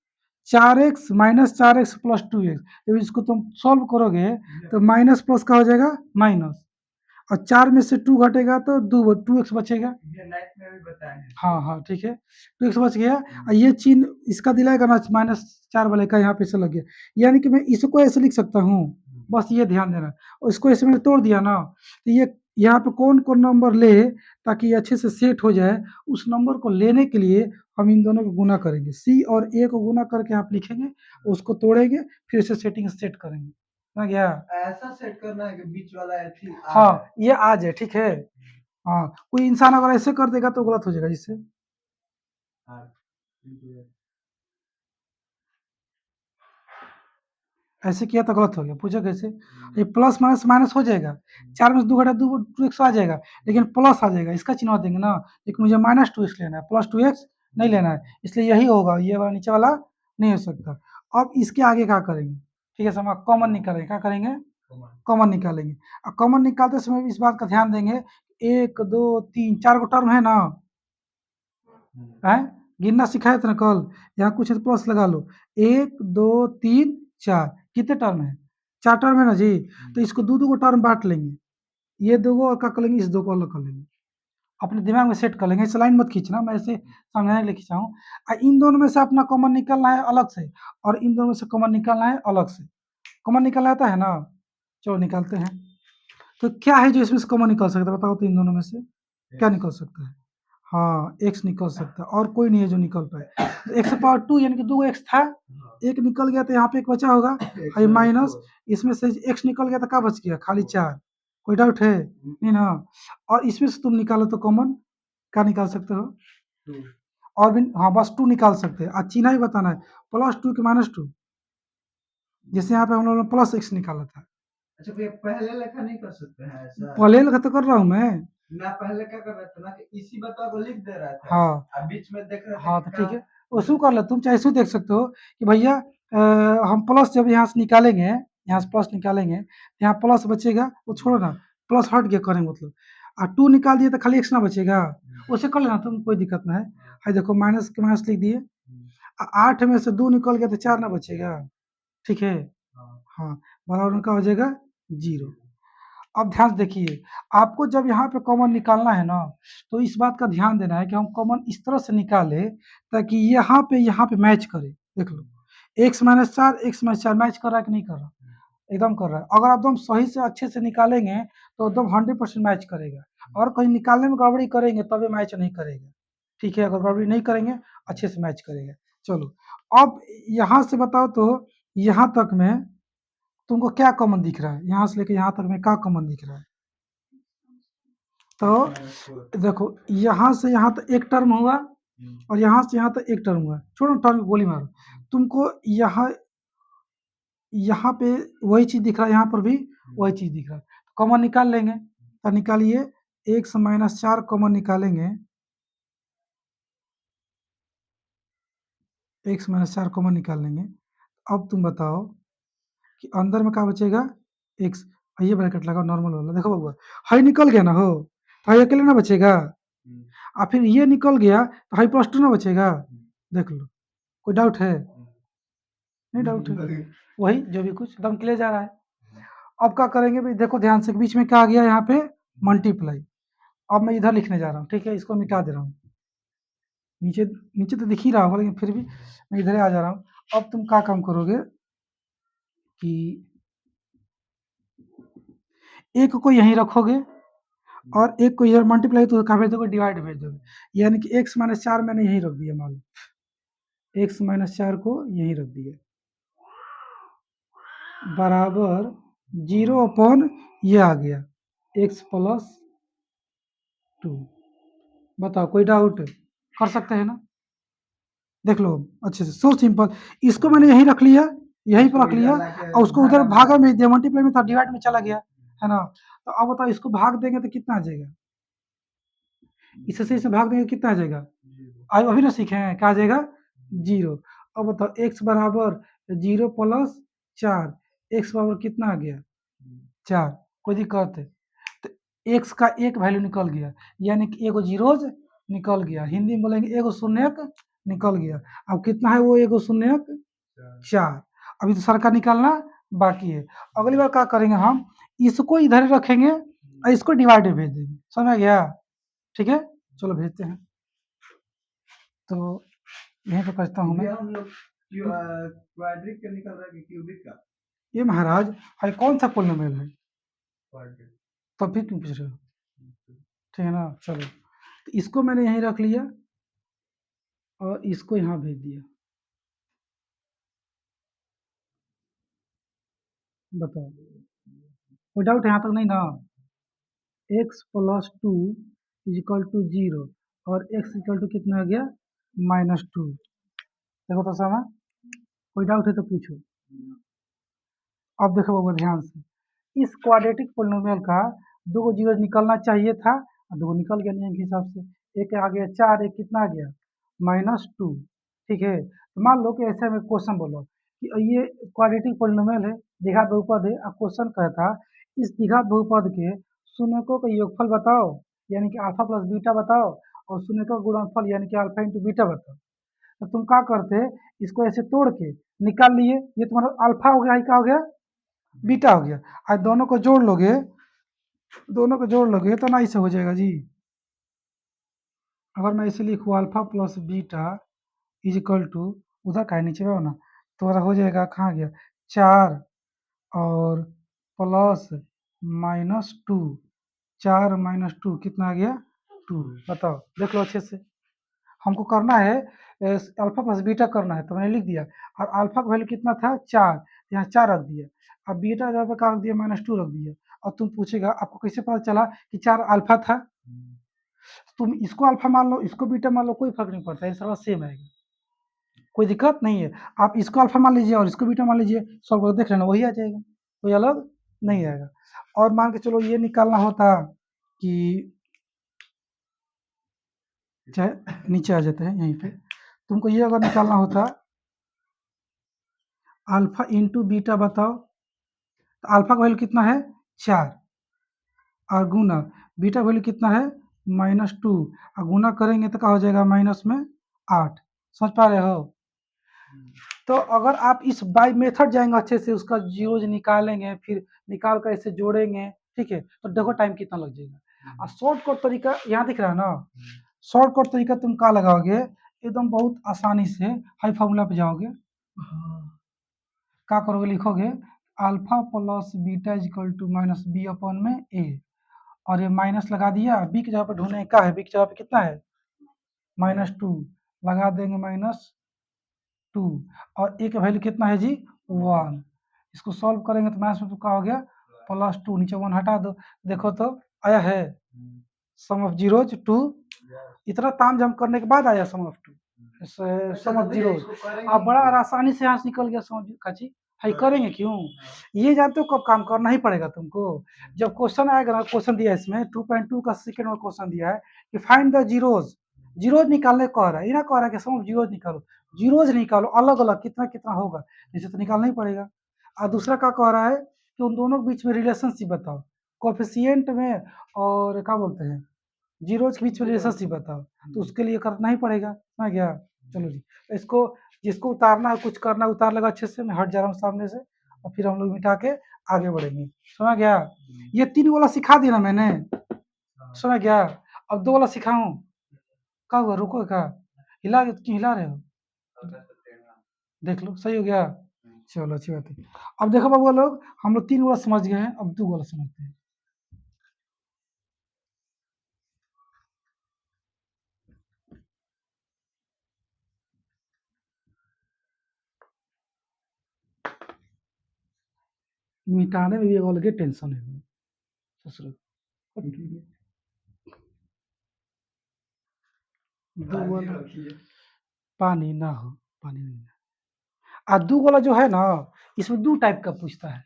4x -4x +2x, जब इसको तुम सॉल्व करोगे तो माइनस प्लस का हो जाएगा माइनस, और 4 में से 2 घटेगा तो 2x बचेगा, ये नाइट में भी बताए हैं। हाँ हाँ ठीक है, 2x बच गया, और ये चिन्ह इसका दिलाएगा ना -4 वाले का, यहाँ पे से लग गया, यानी कि मैं इसको ऐसे लिख सकता हूँ, बस ये ध्यान देना, और इसको ऐसे मैंने तोड़ दिया ना, तो ये यहाँ पे कौन कौन नंबर ले, ताकि ये अच्छे से सेट हो जाए, उस नंबर को लेने के लिए हम इन दोनों को गुना करेंगे, सी और ए को गुना करके आप लिखेंगे, उसको तोड़ेंगे, फिर से सेटिंग सेट करेंगे, समझ गया। ऐसा सेट करना है कि बीच वाला ऐसी आ हाँ जाए। ये आ जाए, ठीक है। हाँ कोई इंसान अगर ऐसे कर देगा तो गलत हो जाएगा, जिससे हाँ, ठीक है। ऐसे किया तो गलत हो गया, पूछो कैसे, ये प्लस माइनस माइनस हो जाएगा, 4 में से 2 घटा 2x आ जाएगा, लेकिन प्लस आ जाएगा, इसका चिन्ह देंगे ना, लेकिन मुझे -2x लेना है, +2x नहीं लेना है, इसलिए यही होगा, ये वाला नीचे वाला नहीं हो सकता। अब इसके आगे क्या करेंगे, ठीक है, समझ, कॉमन निकालेंगे, क्या करेंगे, कॉमन निकालेंगे, और कॉमन निकालते समय इस बात का ध्यान देंगे, 1 2 3 4 गो टर्म है ना, है गिनना सिखाए थे ना कल, यहाँ कुछ है तो प्लस लगा लो, 1 2 3 4, कितने टर्म है, 4 टर्म है ना जी, तो इसको 2 गो टर्म बांट लेंगे, ये 2 गो क्या कर लेंगे, इस 2 को अलग कर लेंगे, अपने दिमाग में सेट कर लेंगे, इस लाइन मत खींचना, मैं ऐसे समझाने के लिए खींचा हूँ, इन दोनों में से अपना कॉमन निकालना है अलग से, और इन दोनों में से कॉमन निकालना है अलग से, कॉमन निकालना आता है ना, चलो निकालते हैं। तो क्या है जो इसमें से कॉमन निकल सकता है, बताओ तो इन दोनों में से क्या निकल सकता है, हाँ x निकल सकता है, और कोई नहीं है जो निकल पाए, x पावर 2 यानी कि 2 x था, एक निकल गया तो यहाँ पे एक बचा होगा, और माइनस, इसमें से x निकल गया तो क्या बच गया, खाली 4, कोई डाउट है नहीं ना, और इसमें से तुम निकालो तो कॉमन, क्या निकाल सकते हो? 2 और भी हाँ, बस 2 निकाल सकते हैं। चिन्ह ही बताना है, +2 कि -2? जैसे यहाँ पे हम लोगों ने +x निकाला था। अच्छा भैया पहले लेखा नहीं कर सकते हैं ऐसा? पहले लिखा तो कर रहा हूँ मैं। मैं पहले क्या कर रहा था ना कि इसी बता को लिख दे रहा था। हाँ। अब बीच में देख रहा था हाँ, कि तो ठीक है। कहाँ उसको कर लो, तुम चाहे इसको देख सकते हो कि भैया हम प्लस जब यहाँ से निकालेंगे, यहाँ से प्लस निकालेंगे, यहाँ प्लस बचेगा, वो छोड़ो ना, प्लस हट गया करेंगे मतलब। 2 निकाल दिए तो खाली x ना बचेगा, उसे कर लेना तुम, कोई दिक्कत ना है। हाई देखो माइनस के माइनस लिख दिए, 8 में से 2 निकल गया तो 4 ना बचेगा, ठीक है? हाँ, बराबर में क्या हो जाएगा? 0। अब ध्यान से देखिए, आपको जब यहाँ पे कॉमन निकालना है ना, तो इस बात का ध्यान देना है कि हम कॉमन इस तरह से निकालें ताकि यहाँ पे मैच करे। देख लो, x माइनस 4 मैच कर रहा है कि नहीं कर रहा? एकदम कर रहा है। अगर आप एकदम सही से अच्छे से निकालेंगे तो एकदम 100% मैच करेगा, और कहीं निकालने में गड़बड़ी करेंगे तब ये मैच नहीं करेगा, ठीक है? अगर गड़बड़ी नहीं करेंगे अच्छे से मैच करेगा। चलो, अब यहाँ से बताओ तो यहाँ तक में तुमको क्या कॉमन दिख रहा है? यहाँ से लेके यहाँ तक में क्या कॉमन दिख रहा है? तो देखो, यहाँ से यहाँ तक एक टर्म हुआ और यहाँ से यहाँ तक एक टर्म हुआ। छोड़ो टर्म की गोली मारो, तुमको यहाँ पे वही चीज दिख रहा है, यहाँ पर भी वही चीज दिख रहा है। कॉमन निकाल लेंगे, तो निकालिए, x माइनस 4 कॉमन निकालेंगे, x माइनस 4 कॉमन निकाल लेंगे। अब तुम बताओ कि अंदर में क्या बचेगा? x। ये ब्रैकेट लगाओ नॉर्मल वाला, देखो बउआ, हाई निकल गया ना हो, तो हाई अकेले ना बचेगा, और फिर ये निकल गया तो हाई +2 ना बचेगा। देख लो, कोई डाउट है? नहीं डाउट है, वही जो भी कुछ एकदम क्लियर जा रहा है। अब क्या करेंगे भाई, देखो ध्यान से, बीच में क्या आ गया यहाँ पे? मल्टीप्लाई। अब मैं इधर लिखने जा रहा हूँ, ठीक है? इसको मिटा दे रहा हूँ, नीचे नीचे तो दिख ही रहा होगा, लेकिन फिर भी मैं इधर आ जा रहा हूँ। अब तुम क्या काम करोगे कि एक को यहीं रखोगे और एक को इधर मल्टीप्लाई तो कहाँ भेज दोगे? डिवाइड भेज दोगे, यानी कि x माइनस 4 मैंने यहीं रख दिया, मान लो x माइनस 4 को यहीं रख दिया, बराबर 0 अपॉन ये आ गया x प्लस 2। बताओ, कोई डाउट? कर सकते हैं ना? देख लो अच्छे से, सो सिंपल। इसको मैंने यहीं रख लिया, यहीं पर रख लिया, और उसको उधर भागा में दिया, मल्टीप्लाई में था, डिवाइड में चला गया, है ना? तो अब बताओ, इसको भाग देंगे तो कितना आ जाएगा? इससे इसे भाग देंगे कितना आ जाएगा? आज अभी ना सीखे हैं, क्या आ जाएगा? 0। अब बताओ, x बराबर 0 प्लस 4, x बराबर कितना आ गया? 4। कोई दिक्कत है? तो x का एक वैल्यू निकल गया, यानी कि एगो जीरोज निकल गया, हिंदी में बोलेंगे एगो शून्यक निकल गया। अब कितना है वो एगो शून्यक? 4। अभी तो सरका निकालना बाकी है। अगली बार क्या करेंगे, हम इसको इधर रखेंगे और इसको डिवाइड में भेज देंगे, समझ गया? ठीक है, चलो भेजते हैं। तो यहीं पे करता हूँ मैं। भैया हम लोग क्वाड्रिक का निकल रहा है कि क्यूबिक का? ये महाराज, भाई कौन सा पोलिनोमियल है? क्वाड्रिक। तब फिर क्यों पूछ रहे हो? ठीक है ना, चलो, तो इसको मैंने यहीं रख लिया और इसको यहाँ भेज दिया। बताओ, कोई डाउट यहाँ तक नहीं ना? x प्लस 2 इजिकल टू 0 और x इक्वल टू कितना आ गया? -2। देखो तो sama, कोई डाउट है तो पूछो। अब देखो बाबू ध्यान से, इस क्वाड्रेटिक पोलिनोमियल का दो को जीरो निकलना चाहिए था, और दो निकल गया नियम के हिसाब से। एक आ गया 4, एक कितना आ गया? -2। ठीक है, तो मान लो कि ऐसे में क्वेश्चन बोलो कि ये क्वाड्रेटिक पोलिनोमियल है, द्विघात बहुपद है, अब क्वेश्चन कहता इस द्विघात बहुपद के शून्यकों का योगफल बताओ, यानी कि अल्फा प्लस बीटा बताओ, और शून्यकों का गुणनफल यानी कि अल्फा इंटू बीटा बताओ। तो तुम क्या करते, इसको ऐसे तोड़ के निकाल लिए, ये तुम्हारा अल्फा हो गया, क्या हो गया? बीटा हो गया। आज दोनों को जोड़ लोगे, दोनों को जोड़ लोगे तो ना, इसे हो जाएगा जी। अगर मैं इसे लिखूँ alpha plus beta is equal to, उधर का है नीचे में हो ना, तो हो जाएगा, कहाँ गया? 4 और प्लस -2, 4 -2 कितना आ गया? 2। बताओ, देख लो अच्छे से, हमको करना है अल्फा प्लस बीटा करना है, तो मैंने लिख दिया। और अल्फा का वैल्यू कितना था? 4, यहाँ 4 रख दिया। अब बीटा जगह पे क्या रख दिया? -2 रख दिया। और तुम पूछेगा आपको कैसे पता चला कि 4 अल्फा था? तुम इसको अल्फा मान लो, इसको बीटा मान लो, कोई फर्क नहीं पड़ता, ये सारा सेम आएगा, कोई दिक्कत नहीं है। आप इसको अल्फा मान लीजिए और इसको बीटा मान लीजिए, सॉल्व करके देख लेना, वही आ जाएगा, कोई अलग नहीं आएगा। और मान के चलो ये निकालना होता कि चाहे नीचे आ जाते हैं यहीं पे, तुमको ये अगर निकालना होता अल्फा इंटू बीटा, बताओ तो अल्फा का वैल्यू कितना है 4, और गुना बीटा वैल्यू कितना है -2, और गुना करेंगे तो क्या हो जाएगा माइनस में 8। समझ पा रहे हो? तो अगर आप इस बाय मेथड जाएंगे अच्छे से, उसका जीरोज निकालेंगे, फिर निकाल कर ऐसे जोड़ेंगे, ठीक है, तो देखो टाइम कितना लग जाएगा। और शॉर्टकट तरीका यहाँ दिख रहा है ना, शॉर्टकट तरीका तुम क्या लगाओगे, एकदम बहुत आसानी से हाई फार्मूला पे जाओगे, क्या करोगे, लिखोगे alpha plus beta is equal to minus B upon में ए, और ये माइनस लगा दिया, बी की जगह पे ढूंढने का है, बी की जगह पे कितना है -2, लगा देंगे -2, और ए का वैल्यू कितना है जी 1। इसको सॉल्व करेंगे तो माइनस में क्या हो गया +2, नीचे 1 हटा दो, देखो तो आया है सम ऑफ जीरोज 2। इतना तामझाम करने के बाद आया सम ऑफ 2, सम ऑफ जीरोज। आप बड़ा आसानी से यहाँ से निकल गया सम का जी। हाई करेंगे क्यों, ये जानते हो कब काम करना ही पड़ेगा तुमको, जब क्वेश्चन आएगा ना, क्वेश्चन दिया है इसमें 2.2 का सेकंड में क्वेश्चन दिया है कि फाइंड द जीरोज, जीरोज निकालने को कह रहा है, ये ना कह रहा है कि सम ऑफ जीरोज निकालो, जीरोज निकालो अलग अलग कितना कितना होगा, जैसे तो निकालना ही पड़ेगा। और दूसरा क्या कह रहा है कि उन दोनों के बीच में रिलेशनशिप बताओ, कोफिशिएंट में और क्या बोलते हैं जीरोज के बीच में रिलेशनशिप बताओ, तो उसके लिए करना ही पड़ेगा, समझ गया। चलो जी, तो इसको जिसको उतारना है कुछ करना है उतार लेगा अच्छे से, मैं हट जा रहा हूँ सामने से, और फिर हम लोग मिटा के आगे बढ़ेंगे, समझ गया। ये 3 वाला सिखा दिया ना मैंने, समझ गया। अब 2 वाला सिखाऊं, क्या हुआ, रुको, क्या हिला क्यों हिला रहे हो, देख लो सही हो गया, चलो अच्छी बात है। अब देखो बाबू लोग, हम लोग 3 वाला समझ गए हैं, अब 2 वाला समझते हैं। मिटाने में भी एक अलग ही टेंशन है ससुर, दो वाला पानी ना हो, पानी नहीं है। और 2 वाला जो है ना, इसमें 2 टाइप का पूछता है,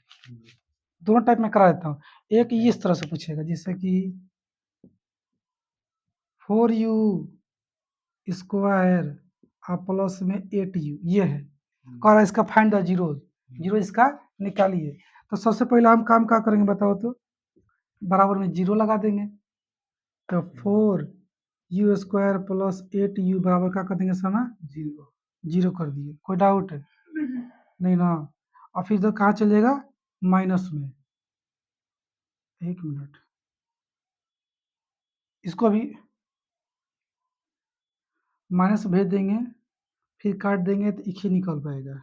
दोनों टाइप में करा देता हूँ। एक ये इस तरह से पूछेगा, जैसे कि 4u स्क्वायर और प्लस में 8u, ये है, कह रहा है इसका फाइंड द जीरो, जीरो इसका निकालिए। तो सबसे पहले हम काम क्या करेंगे बताओ तो, बराबर में 0 लगा देंगे, तो 4u स्क्वायर प्लस 8u बराबर क्या कर देंगे समय 0 कर दिए, कोई डाउट है नहीं ना। और फिर तो कहाँ चलेगा माइनस में, 1 मिनट, इसको अभी माइनस भेज देंगे, फिर काट देंगे तो एक ही निकल पाएगा।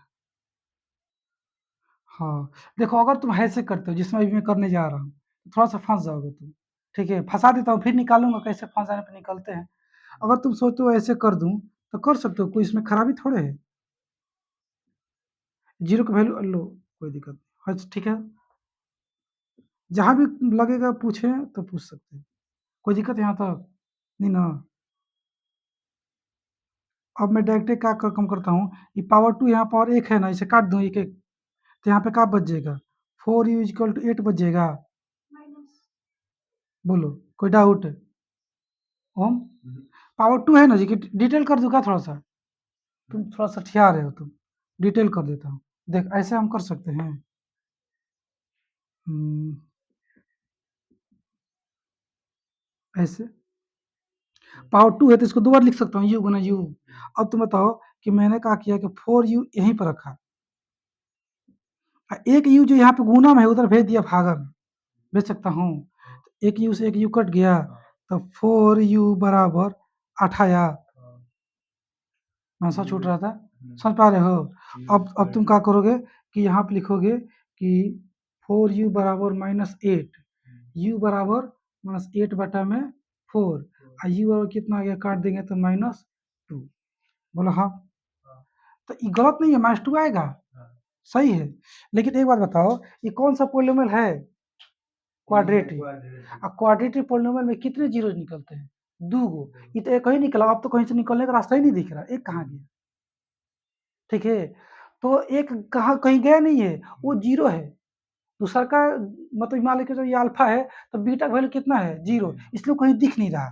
हाँ, देखो अगर तुम ऐसे करते हो जिसमें अभी मैं करने जा रहा हूँ, तो थोड़ा सा फंस जाओगे तुम, ठीक है, फंसा देता हूँ फिर निकालूंगा, कैसे फंसाने पे निकलते हैं। अगर तुम सोचते हो ऐसे कर दूं तो कर सकते हो, कोई इसमें खराबी थोड़े है, 0 का वैल्यू लो, कोई दिक्कत नहीं, अच्छा ठीक है, जहाँ भी लगेगा पूछें तो पूछ सकते हैं, कोई दिक्कत यहाँ तक नहीं ना। अब मैं डायरेक्ट क्या कम करता हूँ, ये पावर 2 यहाँ पावर 1 है ना, इसे काट दूँ एक एक, तो यहाँ पे क्या बच जाएगा 4u इक्वल टू 8 बच जाएगा, बोलो कोई डाउट है। ओम पावर 2 है ना जी, कि डिटेल कर दूँ क्या थोड़ा सा, तुम थोड़ा सा ठिया रहे हो, तुम डिटेल कर देता हूँ, देख ऐसे हम कर सकते हैं। ऐसे पावर 2 है तो इसको 2 बार लिख सकता हूँ, यू गुना यू। अब तुम बताओ कि मैंने क्या किया कि 4u यहीं पर रखा, एक यू जो यहाँ पे गुना में है उधर भेज दिया भागा में, भेज सकता हूँ, एक यू से एक यू कट गया, तो 4u बराबर 8 आया, मैं छूट रहा था, समझ पा रहे हो। अब तुम क्या करोगे कि यहाँ पे लिखोगे कि 4u बराबर -8, u बराबर -8 बटा में 4, और u बराबर कितना आ गया, काट देंगे तो -2, बोलो हाँ, तो ये गलत नहीं है, -2 आएगा, सही है। लेकिन एक बात बताओ, ये कौन सा पोलिनोमियल है, क्वाड्रेटिक, और क्वाड्रेटिक पोलिनोमियल में कितने जीरो निकलते हैं, दो गो, ये तो एक ही निकला, अब तो कहीं से निकलने का रास्ता ही नहीं दिख रहा, एक कहाँ गया? ठीक है, तो एक कहाँ कहीं गया नहीं है, वो जीरो है। दूसरा का मतलब मान लीजिए ये अल्फा है, तो बीटा का वैल्यू कितना है? जीरो, इसलिए कहीं दिख नहीं रहा।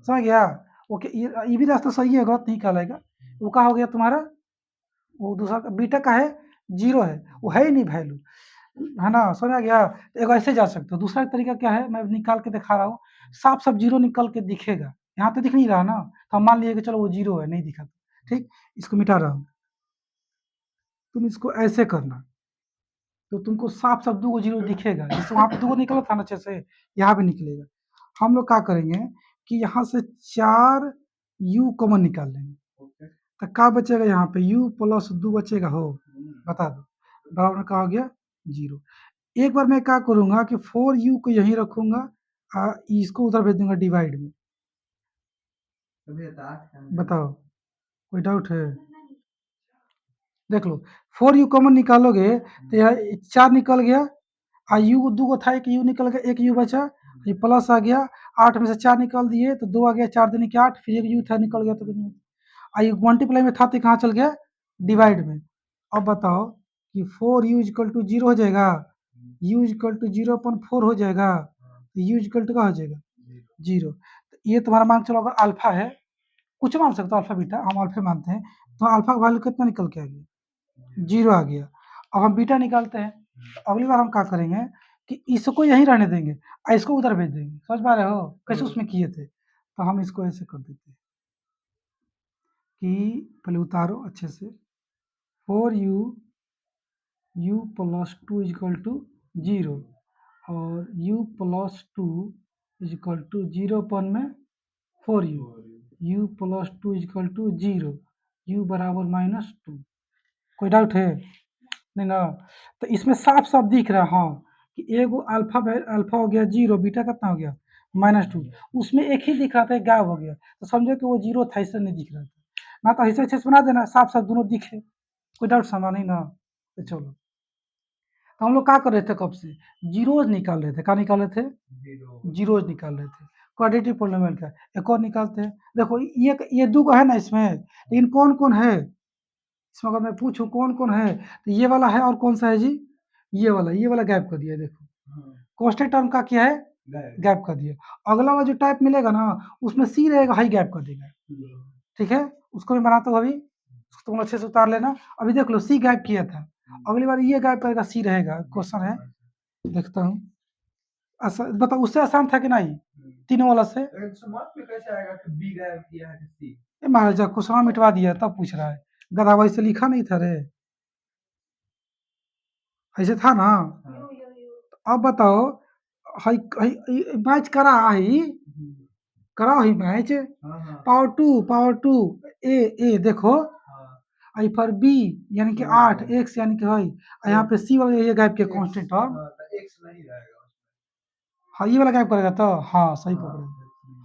समझ गया? ओके, ये भी रास्ता सही है, गलत नहीं कहलाएगा। वो क्या हो गया तुम्हारा? वो दूसरा बीटा का है, जीरो है, वो है ही नहीं वैल्यू, है ना? समझ आ गया? तो एक ऐसे जा सकते हो। दूसरा तरीका क्या है, मैं निकाल के दिखा रहा हूँ, साफ साफ जीरो निकल के दिखेगा, यहाँ तो दिख नहीं रहा ना, तो हम मान लिए कि चलो वो जीरो है, नहीं दिखा। ठीक, इसको मिटा रहा हूँ, तुम इसको ऐसे करना, तो तुमको साफ साफ दो जीरो दिखेगा, जैसे वहां पे दो निकला था ना, अच्छे से यहाँ भी निकलेगा। हम लोग क्या करेंगे कि यहाँ से 4 u कॉमन निकाल लेंगे, तो क्या बचेगा यहाँ पे? u प्लस 2 बचेगा, हो बता दो, बराबर का हो गया जीरो। एक बार मैं क्या करूंगा कि 4u को यहीं रखूंगा, इसको उधर भेज दूंगा डिवाइड में। बताओ, कोई डाउट है? देख लो, 4u कॉमन निकालोगे तो यह 4 निकल गया, u दो था, एक u निकल गया, एक u बचा, ये प्लस आ गया, 8 में से 4 निकाल दिए तो 2 आ गया, 4 दूनी के 8, फिर एक u था निकल गया, तो ये मल्टीप्लाई में था तो कहाँ चल गया? डिवाइड में। अब बताओ कि 4u इक्वल टू जीरो हो जाएगा, u इक्वल टू जीरो अपन 4 हो जाएगा, तो u इक्वल टू क्या हो जाएगा? जीरो। तो ये तुम्हारा मान चलो अगर अल्फा है, कुछ मान सकते हो, अल्फा बीटा हम अल्फा मानते हैं, तो अल्फा का वैल्यू कितना निकल के आ गया? जीरो आ गया। अब हम बीटा निकालते हैं, तो अगली बार हम क्या करेंगे कि इसको यहीं रहने देंगे और इसको उधर भेज देंगे। समझ पा रहे हो कैसे उसमें किए थे? तो हम इसको ऐसे कर देते हैं कि पहले उतारो अच्छे से, 4u u plus 2 is equal to zero, और u plus 2 is equal to zero अपन में 4u, u plus 2 is equal to zero, u बराबर -2। कोई डाउट है? नहीं ना? तो इसमें साफ साफ दिख रहा है, हाँ, कि एगो अल्फा हो गया जीरो, बीटा कितना हो गया? -2। उसमें एक ही दिख रहा था, एक गायब हो गया, तो समझो कि वो जीरो था, इसलिए नहीं दिख रहा था ना। तो ऐसे अच्छे से बना देना, साफ साफ दोनों दिखे, कोई डाउट समा नहीं ना? तो चलो, तो हम लोग क्या कर रहे थे कब से? जीरोज निकाल रहे थे। क्या निकाल रहे थे? जीरोज निकाल रहे थे। क्वाड्रेटिक पोलिनोमियल का एक और निकालते हैं। देखो ये दो का है ना इसमें, लेकिन कौन कौन है इसमें? अगर मैं पूछूं कौन कौन है, तो ये वाला है, और कौन सा है जी? ये वाला गैप कर दिया। देखो, कांस्टेंट टर्म का क्या है? गैप कर दिया। अगला वाला जो टाइप मिलेगा ना, उसमें सी रहेगा, हाई गैप कर देगा। ठीक है, उसको मैं बनाता हूँ अभी, तुम अच्छे से उतार लेना। अभी देख लो, सी गैप किया था, अगली बार ये गैप करेगा, सी रहेगा। क्वेश्चन है, देखता हूँ। बताओ, उससे आसान था कि नहीं? तीनों वाला से समझ में कैसे आएगा कि बी गायब किया है कि सी? महाराजा क्वेश्चन मिटवा दिया तब पूछ रहा है, गधा वैसे लिखा नहीं था रे, ऐसे था ना? अब बताओ, मैच कराओ ही मैच, पावर टू ए देखो, आई फॉर बी यानी कि 8 एक्स यानी कि है, और यहाँ पे सी वाला ये गैप के कांस्टेंट टर्म, एक्स नहीं रहेगा उसमें। हाँ ये वाला गैप करेगा, तो हाँ सही पकड़े,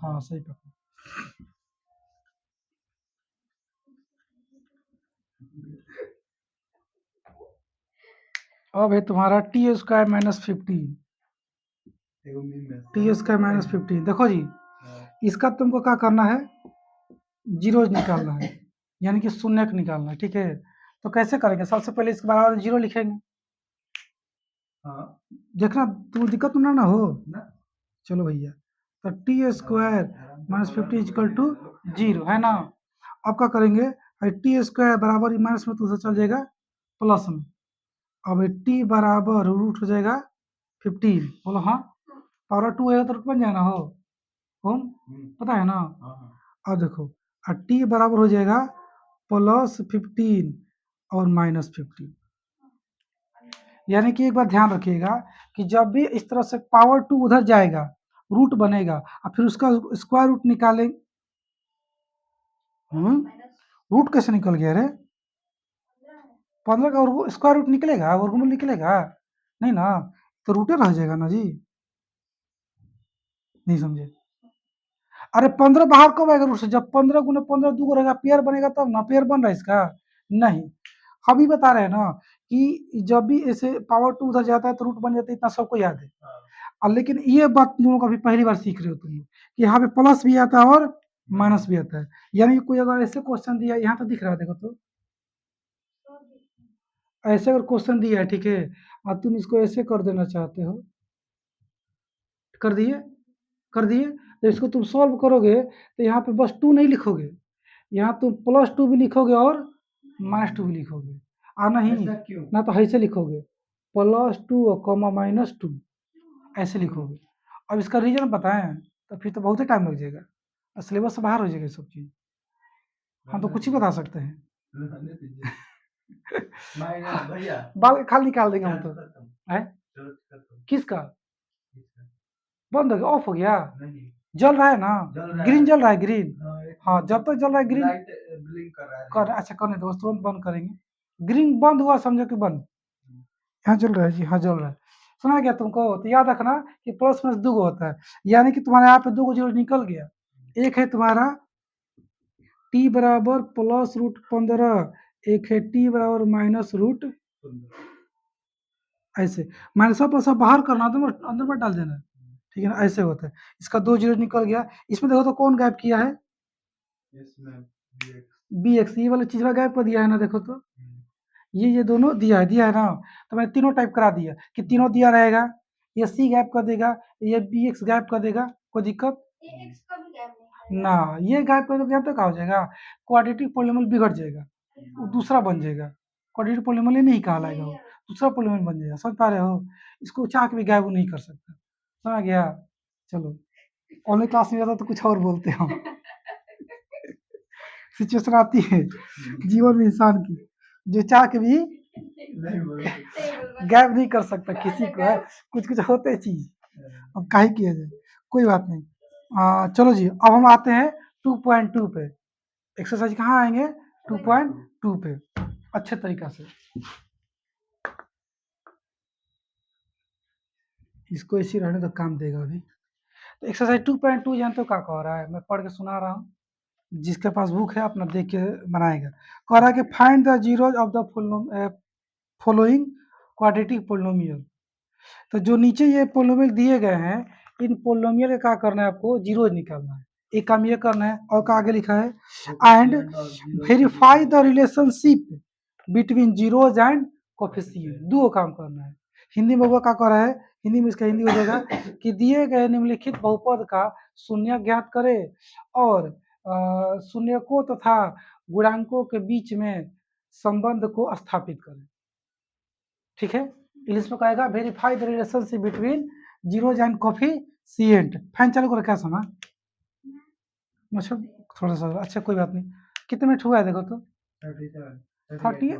हाँ सही पकड़े। अब है तुम्हारा टी स्क्वायर -15, टी स्क्वायर -15। देखो जी, इसका तुमको क्या करना है? जीरोज निकालना है, यानी कि शून्य निकालना है। ठीक है, तो कैसे करेंगे? सबसे पहले इसके बराबर जीरो लिखेंगे। हाँ, देखना तुम दिक्कत तो ना हो ना। चलो भैया, तो T square -15 equal to zero है ना। अब क्या करेंगे? टी स्क्वायर बराबर माइनस में तो उसे चल जाएगा प्लस में, अब टी बराबर रूट हो जाएगा 15। बोलो हाँ, पावर 2 है तो रूट बन जाएगा ना, हो होम, पता है ना? अब देखो, टी बराबर हो जाएगा +15 और -15। यानी कि एक बार ध्यान रखिएगा कि जब भी इस तरह से पावर 2 उधर जाएगा, रूट बनेगा, और फिर उसका स्क्वायर रूट निकालेंगे। रूट कैसे निकल गया रे? 15 का स्क्वायर रूट निकलेगा, वर्गमूल निकलेगा नहीं ना, तो रूटे रह जाएगा ना जी। नहीं समझे? अरे 15 बाहर कब आएगा रूट से? जब 15 गुना 15 दो रहेगा, पेयर बनेगा तब ना। पेयर बन रहा है इसका? नहीं, हम ही बता रहे हैं ना कि जब भी ऐसे पावर 2 उधर जाता है तो रूट बन जाता है, इतना सबको याद है। और लेकिन ये बात तुम लोग अभी पहली बार सीख रहे हो तुम लोग कि यहाँ पे प्लस भी आता है और माइनस भी आता है। यानी कि कोई अगर ऐसे क्वेश्चन दिया, यहाँ तो दिख रहा है देखो तो, ऐसे अगर क्वेश्चन दिया है, ठीक है, और तुम इसको ऐसे कर देना चाहते हो, कर दिए, कर दिए, तो इसको तुम सॉल्व करोगे तो यहाँ पे बस 2 नहीं लिखोगे, यहाँ तुम +2 भी लिखोगे और -2 भी लिखोगे, और नहीं ऐसा क्यों? ना तो ऐसे लिखोगे +2 कॉमा -2 ऐसे लिखोगे। अब इसका रीजन बताएं तो फिर तो बहुत ही टाइम लग जाएगा और सिलेबस से बाहर हो जाएगा ये सब चीज़। हम तो कुछ ही बता सकते हैं। रहने दीजिए। माइनस भैया बाल खाल निकाल देंगे हम तो। खत्म, है चलो खत्म। किसका इसका बंद हो गया, ऑफ हो गया, नहीं, जल रहा है ना, जल रहा ग्रीन है। जल रहा है, ग्रीन। एक हाँ जब तक जल रहा है ग्रीन लाइट ब्लिंक कर रहा है। कर, अच्छा करने दो, तुरंत बंद करेंगे। ग्रीन बंद हुआ समझो कि बंद, यहाँ जल रहा है जी, हाँ जल रहा है। सुना गया तुमको, तो याद रखना कि प्लस माइनस 2 होता है, यानी कि तुम्हारे यहाँ पे 2 जीरो निकल गया। एक है तुम्हारा t बराबर +√15, एक है t बराबर -√, ऐसे माइनस प्लस बाहर करना, अंदर मत डाल देना, ठीक है ना, ऐसे होता है। इसका 2 जीरो निकल गया। इसमें देखो तो कौन गायब किया है, इसमें BX बी एक्स, ये वाला चीज गायब कर दिया है ना, देखो तो ये दोनों दिया है ना, तो मैंने तीनों टाइप करा दिया कि तीनों दिया रहेगा, ये सी गायब कर देगा, ये बी एक्स गायब कर देगा, कोई दिक्कत ना, ये गायब कर देगा तो क्या हो जाएगा, क्वाड्रेटिक पॉलीनोमियल बिगड़ जाएगा, वो दूसरा बन जाएगा, क्वाड्रेटिक पॉलीनोमियल ही नहीं कहलाएगा, वो दूसरा पॉलीनोमियल बन जाएगा। समझ पा रहे हो, इसको चाह के भी गायब नहीं कर सकता। समझ गया। चलो ऑनलाइन क्लास में जाता तो कुछ और बोलते हो। सिचुएशन आती है जीवन में इंसान की, जो चाह के भी नहीं बोल सकते। गायब नहीं कर सकता किसी को, है कुछ कुछ होते चीज, अब काहे किया जाए, कोई बात नहीं। चलो जी, अब हम आते हैं 2.2 पे। एक्सरसाइज कहाँ आएंगे, 2.2 पे, अच्छे तरीका से। इसको इसी रहने तो काम देगा अभी। तो एक्सरसाइज 2.2 जानते हो क्या कह रहा है, मैं पढ़ के सुना रहा हूँ, जिसके पास बुक है अपना देख के बनाएगा। कह रहा है कि find the zeros of the following quadratic polynomial. तो जो नीचे ये पोलिनोमियल दिए गए हैं, इन पोलिनोमियल का क्या करना है, आपको जीरोज निकालना है। एक काम ये करना है, और का आगे लिखा है and verify the relationship between zeros and coefficient, दो काम करना है। हिंदी में वो क्या कर रहा है, हिंदी में इसका हिंदी हो जाएगा कि दिए गए निम्नलिखित बहुपद का शून्य ज्ञात करे और शून्यकों तथा गुणांकों के बीच में संबंध को स्थापित करें। ठीक है, इंग्लिश में कहेगा verify the relationship between zeros and coefficient. Fan चालू करो, क्या सुना, अच्छा थोड़ा सा, अच्छा कोई बात नहीं। कितने मिनट हुआ है देखो तो, 30 है,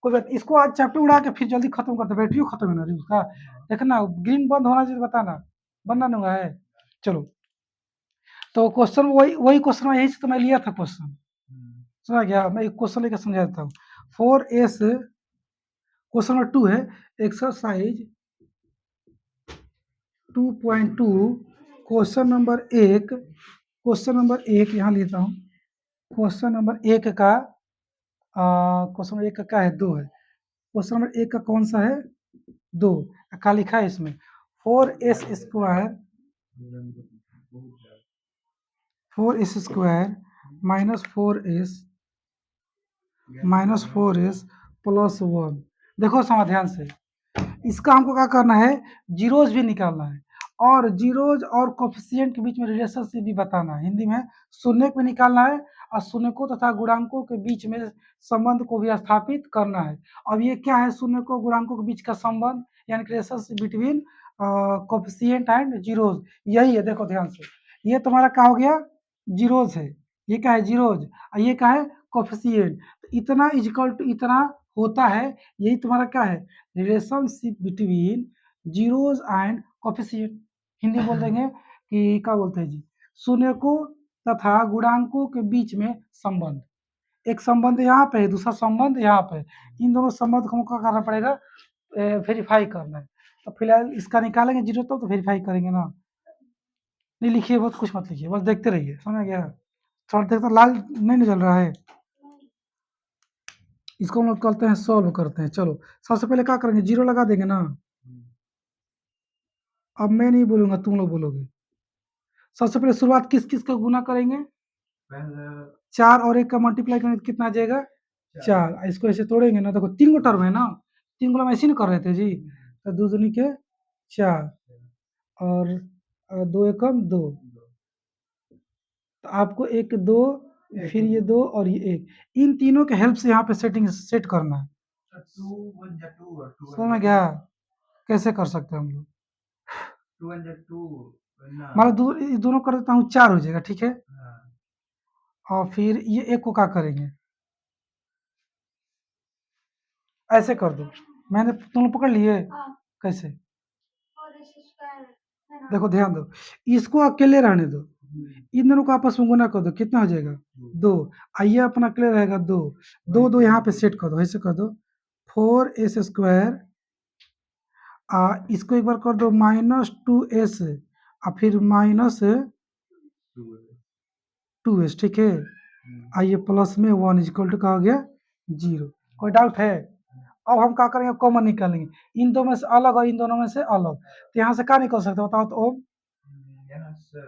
कोई बात, इसको आज चैप्टर उड़ा के फिर जल्दी खत्म करते, बैटरी खत्म है ना उसका, देखना ग्रीन बंद होना चाहिए, बताना बनना नहीं हुआ है। चलो तो क्वेश्चन वही वही क्वेश्चन यही से तो मैं लिया था क्वेश्चन, समझ गया। मैं एक क्वेश्चन लेकर समझा देता हूँ। 4S क्वेश्चन नंबर 2 है, exercise 2.2 question number 1, question number 1 यहाँ लेता हूँ। क्वेश्चन नंबर 1 का क्वेश्चन नंबर 1 का क्या है, 2 है। क्वेश्चन नंबर 1 का कौन सा है, 2, क्या लिखा है इसमें, 4S स्क्वायर 4S प्लस 1। देखो समझ ध्यान से, इसका हमको क्या करना है, जीरोज भी निकालना है और जीरोज और कोफिशिएंट के बीच में रिलेशनशिप भी बताना है। हिंदी में शून्य भी निकालना है और शून्यकों तथा गुणांकों के बीच में संबंध को भी स्थापित करना है। अब ये क्या है, शून्यकों गुणांकों के बीच का संबंध, यानी relationship between coefficient and zeros, यही है। देखो ध्यान से, ये तुम्हारा क्या हो गया, जीरोज है, ये क्या है जीरोज, और ये क्या है कोफिशिएंट। तो इतना इजकल टू इतना होता है, यही तुम्हारा क्या है, relationship between zeros and coefficient. Hindi बोल देंगे कि क्या बोलते हैं जी, शून्यकों तथा गुणांकों के बीच में संबंध। एक संबंध यहाँ पे है, दूसरा संबंध यहाँ पे है, इन दोनों संबंध को हमको क्या करना पड़ेगा, वेरीफाई करना है। तो फिलहाल इसका निकालेंगे जीरो, तो वेरीफाई करेंगे ना, नहीं लिखिए बहुत कुछ मत लिखिए, बस देखते रहिए, समझ गया। थोड़ा देखते, लाल नहीं निकल रहा है, इसको हम लोग करते हैं, सॉल्व करते हैं। चलो सबसे पहले क्या करेंगे, जीरो लगा देंगे ना, अब मैं नहीं बोलूंगा, तुम लोग बोलोगे। सबसे पहले शुरुआत किस किस का गुना करेंगे? पहले 4 और 1 का मल्टीप्लाई करेंगे तो कितना आ जाएगा? 4। इसको ऐसे तोड़ेंगे ना, देखो 3 गो टर्म है ना, 3 गुना हम ऐसे नहीं कर रहे थे जी। तो 2 दूनी के 4 और 2 एकम 2, तो आपको 1 2 फिर ये 2 और ये 1, इन तीनों के हेल्प से यहाँ पे सेटिंग सेट करना है। 2 1 जा 2 और 2 समझ में गया? कैसे कर सकते हैं हम लोग? 2 1 जा 2 ना। मान लो ये दोनों कर देता हूँ, 4 हो जाएगा, ठीक है। हाँ, और फिर ये 1 को क्या करेंगे? ऐसे कर दो। मैंने, तुम लोग पकड़ लिए? कैसे? देखो ध्यान दो, इसको अकेले रहने दो, इन दोनों को आपस में गुना कर दो, कितना हो जाएगा? 2। आइए अपना अकेले रहेगा 2, 2 2 यहाँ पे सेट कर दो, ऐसे कर दो 4s स्क्वायर, इसको एक बार कर दो -2s और फिर -2s, ठीक है। आइए प्लस में 1 इक्वल टू क्या हो गया? 0। कोई डाउट है? अब हम क्या करेंगे? कॉमन निकालेंगे, इन दो में से अलग और इन दोनों में से अलग, तो यहाँ से क्या निकल सकता है बताओ तो ओम? यहाँ से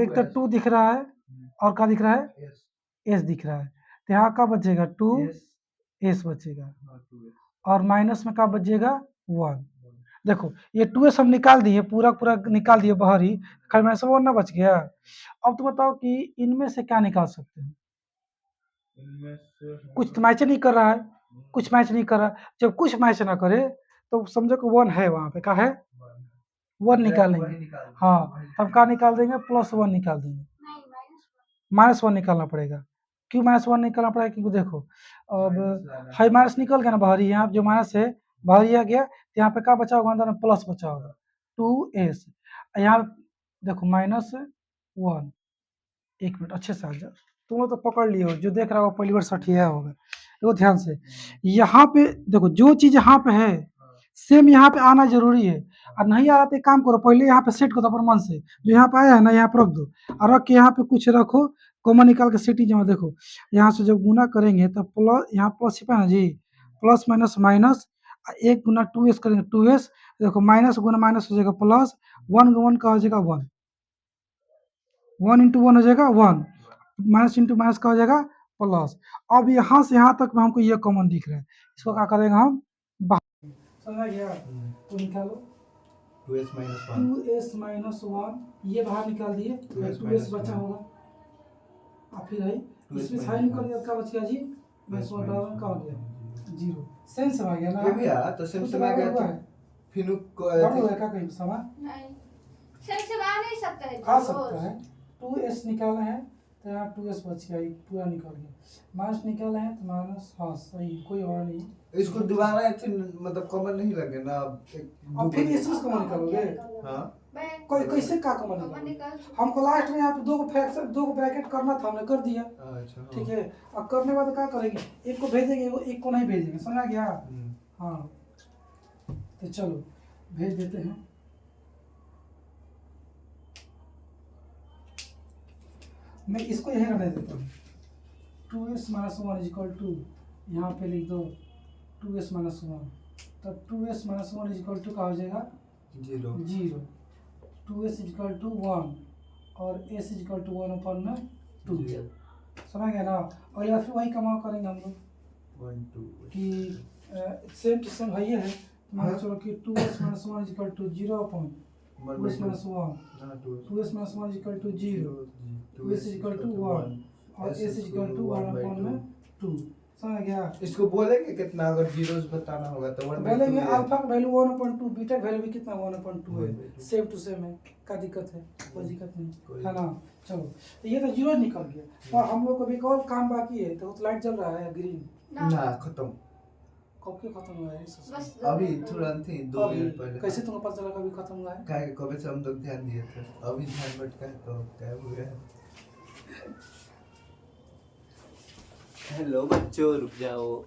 एक तो 2 दिख रहा है और क्या दिख रहा है? S s दिख रहा है, तो यहाँ का बचेगा 2 S s बचेगा, हाँ 2S और माइनस में क्या बचेगा? 1। देखो ये 2s हम निकाल दिए, पूरा पूरा निकाल दिए बाहर ही, खाली माइनस 1 ना बच गया। अब तो बताओ कि इनमें से क्या निकाल सकते हैं? इनमें से कुछ तो मैच नहीं कर रहा है, कुछ मैच नहीं कर रहा, जब कुछ मैच ना करे तो समझो कि 1 है वहाँ पे, क्या है? 1 निकालेंगे। हाँ, हम क्या निकाल देंगे? +1 निकाल देंगे, -1 निकालना पड़ेगा। क्यों -1 निकालना पड़ेगा? क्योंकि देखो अब हाई माइनस निकल गया ना बाहर, यहाँ जो माइनस है बाहर आ गया, तो यहाँ पे क्या बचा होगा? अंदर में प्लस बचा होगा 2s, यहाँ देखो -1। 1 मिनट अच्छे से आ जाओ, तुम लोग तो पकड़ लिए हो, जो देख रहा होगा पहली बार सठिया होगा। देखो ध्यान से, यहाँ पे देखो जो चीज यहाँ पे है सेम यहाँ पे आना जरूरी है, और नहीं आ रहा तो एक काम करो, पहले यहाँ पे सेट कर दो अपने मन से, जो यहाँ पे आया है ना यहाँ पे रख दो, और रख के यहाँ पे कुछ रखो, कॉमन निकाल के सेटिंग जमा। देखो यहाँ से जब गुना करेंगे तो प्लस, यहाँ प्लस छिपा है ना जी, प्लस माइनस माइनस, 1 गुना 2s करेंगे 2s, देखो माइनस गुना माइनस हो जाएगा प्लस, 1 1 का हो जाएगा 1, 1 इंटू 1 हो जाएगा 1, माइनस इंटू माइनस का हो जाएगा प्लस। अब यहाँ से यहाँ तक में हमको ये कॉमन दिख रहा है, इसको क्या करेंगे हम? समझ गया? तो निकालो 2S minus 1 2s माइनस 1, ये बाहर निकाल दिए, 2s बचा होगा, और फिर आई इसमें साइन निकल गया, क्या बच गया जी? -1 बराबर का हो गया 0। सेंस आ गया ना? ये भी आ तो सेंस में आ गया तो फिर को बराबर है, क्या कहीं समान नहीं सेंस से आ नहीं सकता है आ सकता है। 2s निकाले हैं तो यहाँ 2s बच गया, ये पूरा निकल गया, माइनस निकाले हैं तो माइनस, हाँ सही, कोई और नहीं। इसको दोबारा ऐसे मतलब कॉमन नहीं लगे ना, अब फिर इस चीज कॉमन निकालोगे? हाँ कोई कैसे का कॉमन निकाल? हमको लास्ट में यहाँ पे 2 को फ्रैक्शन, 2 को ब्रैकेट करना था, हमने कर दिया, अच्छा ठीक है। अब करने के बाद क्या करेंगे? एक को भेजेंगे, एक को नहीं भेजेंगे, समझा गया? हाँ तो चलो भेज देते हैं। मैं इसको यहीं रहने देता हूँ, 2s माइनस 1 इजिकल टू, यहाँ पे लिख दो 2s माइनस 1, तो 2s माइनस 1 इजिकल टू का हो जाएगा 0, 2s इजिकल टू 1 और s इजिकल टू 1 अपन में 2, समझ गया ना? और या फिर वही कमा करेंगे हम लोग 1 2 कि सेम टू सेम है, ये है, मान चलो कि 2s माइनस 1 इजिकल टू 0 अपन 2s minus 1, 2s minus 1 is equal to 0, 2s is equal to 1 और s इजिकल टू 1 अपन में 2, समझ गया? इसको बोलेंगे कितना, अगर जीरोस बताना होगा तो 1 बोलेंगे अल्फा का वैल्यू 1/2, बीटा का वैल्यू भी कितना 1/2 है, सेम टू सेम है, क्या दिक्कत है? कोई दिक्कत नहीं है ना? चलो तो ये तो जीरो निकल गया, और हम लोग को भी एक और काम बाकी है, तो लाइट जल रहा है ग्रीन, ना खत्म, कब के खत्म हुआ है? बस अभी तुरंत ही 2 मिनट पहले। कैसे तुमको पता चला कभी खत्म हुआ है? काय कब से हम लोग ध्यान दिए थे, अभी ध्यान भटका है तो क्या हो गया? हेलो बच्चों रुक जाओ।